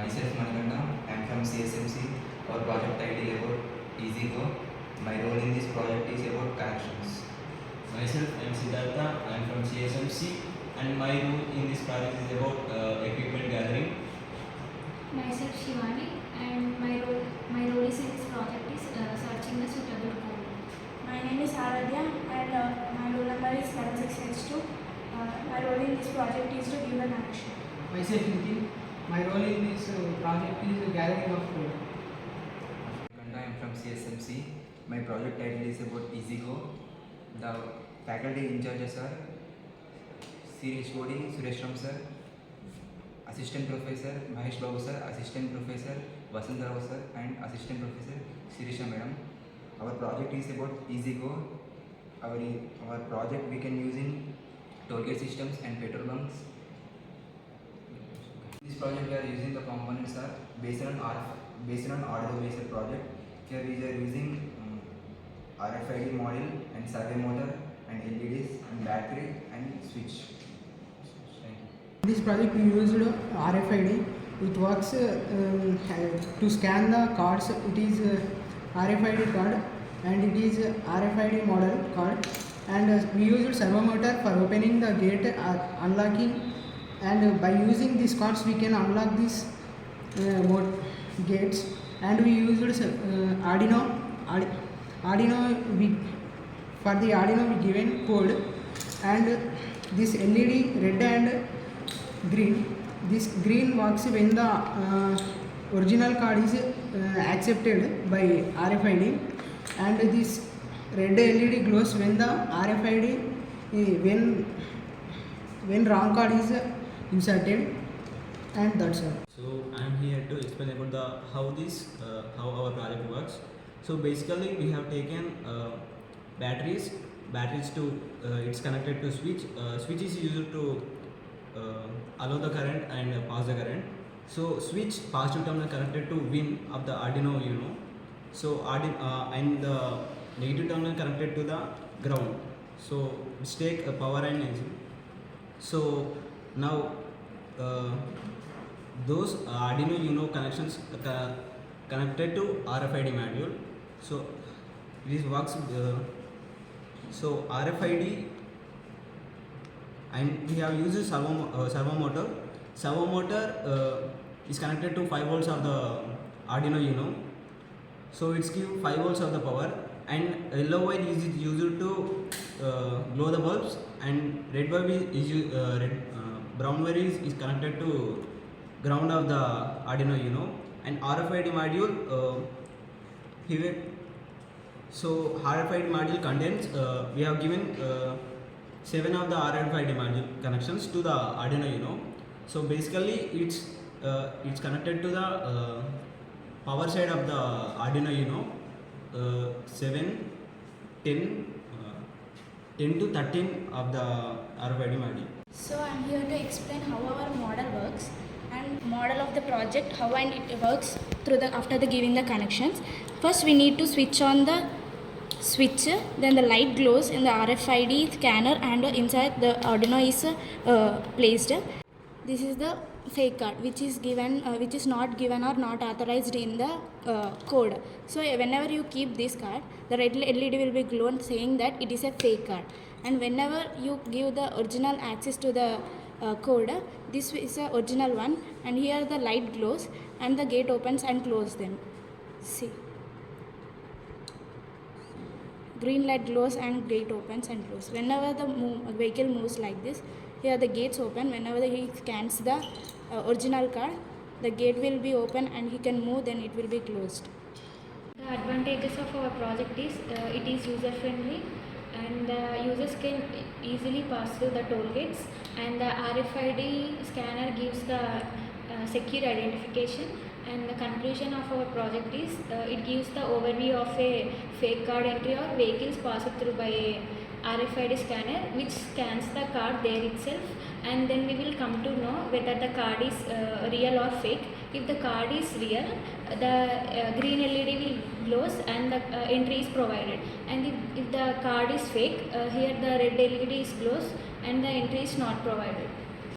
Myself Manikanda, I am from CSMC. Our project title is about EasyGo. My role in this project is about connections. Myself, I am Siddhartha. I am from CSMC, and my role in this project is about equipment gathering. Myself Shivani, and my role is in this project is searching the suitable code. My name is Aradhya, and my roll number is 76H2. My role in this project is to give the connection. Myself Nitin. My role in this project is gathering of code. Manikanda, I am from CSMC. My project title is about EasyGo. The faculty in charges are CHOD Suresh Ram sir, Assistant Professor Mahesh Babu sir, Assistant Professor Vasant Rao sir, and Assistant Professor Sirisha madam. Our project is about EasyGo. Our project we can use in tollgate systems and petrol bunks. In this project we are using the components are based on Arduino based project. Here we are using RFID module and survey motor and LEDs and battery and switch. Thank you. In this project we used RFID. It works to scan the cards. It is RFID card and it is RFID model card. And we used servo motor for opening the gate, unlocking, and by using these cards we can unlock these gates. And we used Arduino. For the Arduino we given code, and this LED red and green. This green works when the original card is accepted by RFID, and this red LED glows when the RFID when wrong card is inserted, and that's all. So I am here to explain about how our project works. So basically, we have taken batteries to it's connected to switch. Switch is used to allow the current and pass the current. So switch positive terminal connected to win of the Arduino Uno. So and the negative terminal connected to the ground. So let's take power and AC. So now those Arduino Uno connections connected to RFID module. So this works. So RFID, and we have used servo motor. Servo motor is connected to 5 volts of the Arduino Uno. So it's give 5 volts of the power, and yellow wire is used to glow the bulbs, and red wire is brown wire is connected to ground of the Arduino Uno, and RFID module here. So RFID module contains we have given 7 of the RFID module connections to the Arduino Uno. So basically it's connected to the power side of the Arduino Uno, 7, 10 to 13 of the RFID module. So I'm here to explain how our model works and model of the project, how and it works through after the giving the connections. First we need to switch on the switch, then the light glows in the RFID scanner, and inside the Arduino is placed. This is the fake card which is given, which is not given or not authorized in the code. So whenever you keep this card, the red LED will be glowing saying that it is a fake card, and whenever you give the original access to the code, this is the original one, and here the light glows and the gate opens and closes them. See, green light glows and gate opens and closes. Whenever the vehicle moves like this, here the gates open. Whenever he scans the original card, the gate will be open and he can move, then it will be closed. The advantages of our project is it is user friendly, and users can easily pass through the toll gates, and the RFID scanner gives the secure identification. And the conclusion of our project is it gives the overview of a fake card entry or vehicles passed through by a RFID scanner, which scans the card there itself, and then we will come to know whether the card is real or fake. If the card is real, the green LED will glows and the entry is provided, and if the card is fake, here the red LED is glows and the entry is not provided.